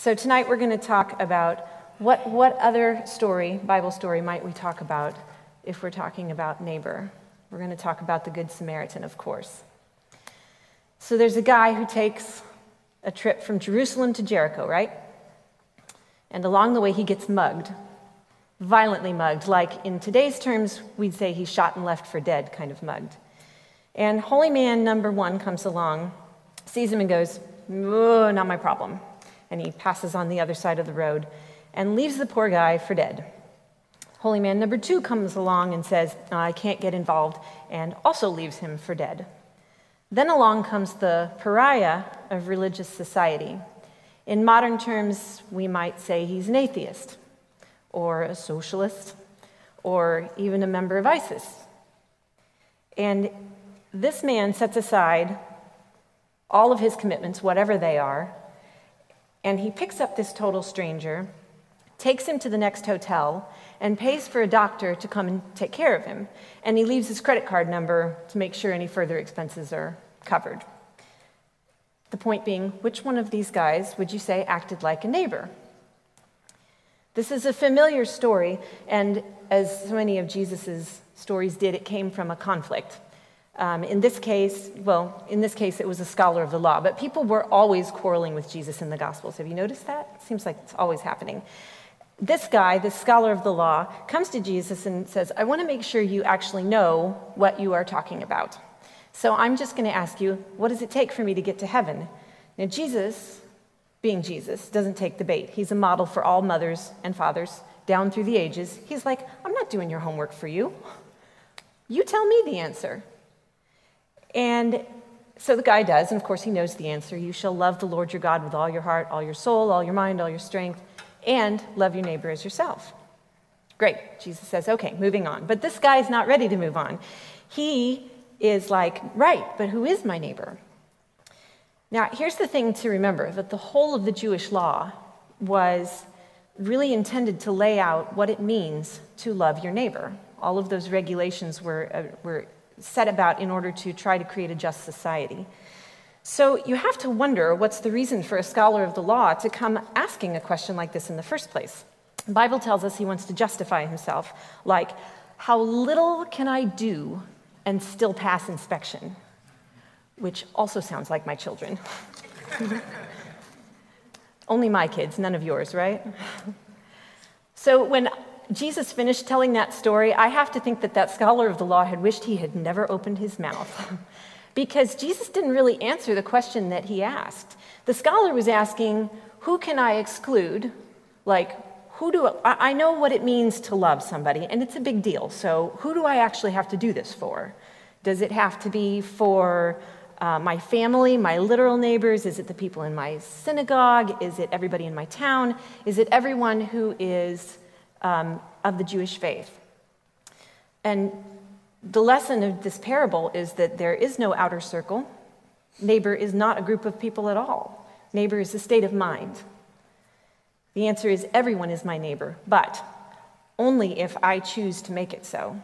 So tonight we're going to talk about what other story, Bible story, might we talk about if we're talking about neighbor. We're going to talk about the Good Samaritan, of course. So there's a guy who takes a trip from Jerusalem to Jericho, right? And along the way he gets mugged, violently mugged, like in today's terms we'd say he's shot and left for dead, kind of mugged. And holy man number one comes along, sees him and goes, "Oh, not my problem." And he passes on the other side of the road and leaves the poor guy for dead. Holy man number two comes along and says, "I can't get involved," and also leaves him for dead. Then along comes the pariah of religious society. In modern terms, we might say he's an atheist, or a socialist, or even a member of ISIS. And this man sets aside all of his commitments, whatever they are, and he picks up this total stranger, takes him to the next hotel, and pays for a doctor to come and take care of him. And he leaves his credit card number to make sure any further expenses are covered. The point being, which one of these guys would you say acted like a neighbor? This is a familiar story, and as so many of Jesus' stories did, it came from a conflict. In this case, it was a scholar of the law, but people were always quarreling with Jesus in the Gospels. Have you noticed that? It seems like it's always happening. This guy, this scholar of the law, comes to Jesus and says, "I want to make sure you actually know what you are talking about. So I'm just going to ask you, what does it take for me to get to heaven?" Now Jesus, being Jesus, doesn't take the bait. He's a model for all mothers and fathers down through the ages. He's like, "I'm not doing your homework for you. You tell me the answer." And so the guy does, and of course he knows the answer. "You shall love the Lord your God with all your heart, all your soul, all your mind, all your strength, and love your neighbor as yourself." Great. Jesus says, okay, moving on. But this guy is not ready to move on. He is like, right, but who is my neighbor? Now, here's the thing to remember, that the whole of the Jewish law was really intended to lay out what it means to love your neighbor. All of those regulations were set about in order to try to create a just society. So you have to wonder, what's the reason for a scholar of the law to come asking a question like this in the first place? The Bible tells us he wants to justify himself, like, how little can I do and still pass inspection? Which also sounds like my children. Only my kids, none of yours, right? So when Jesus finished telling that story, I have to think that that scholar of the law had wished he had never opened his mouth. Because Jesus didn't really answer the question that he asked. The scholar was asking, who can I exclude? Like, I know what it means to love somebody, and it's a big deal. So who do I actually have to do this for? Does it have to be for my family, my literal neighbors? Is it the people in my synagogue? Is it everybody in my town? Is it everyone who is of the Jewish faith? And the lesson of this parable is that there is no outer circle. Neighbor is not a group of people at all. Neighbor is a state of mind. The answer is everyone is my neighbor, but only if I choose to make it so.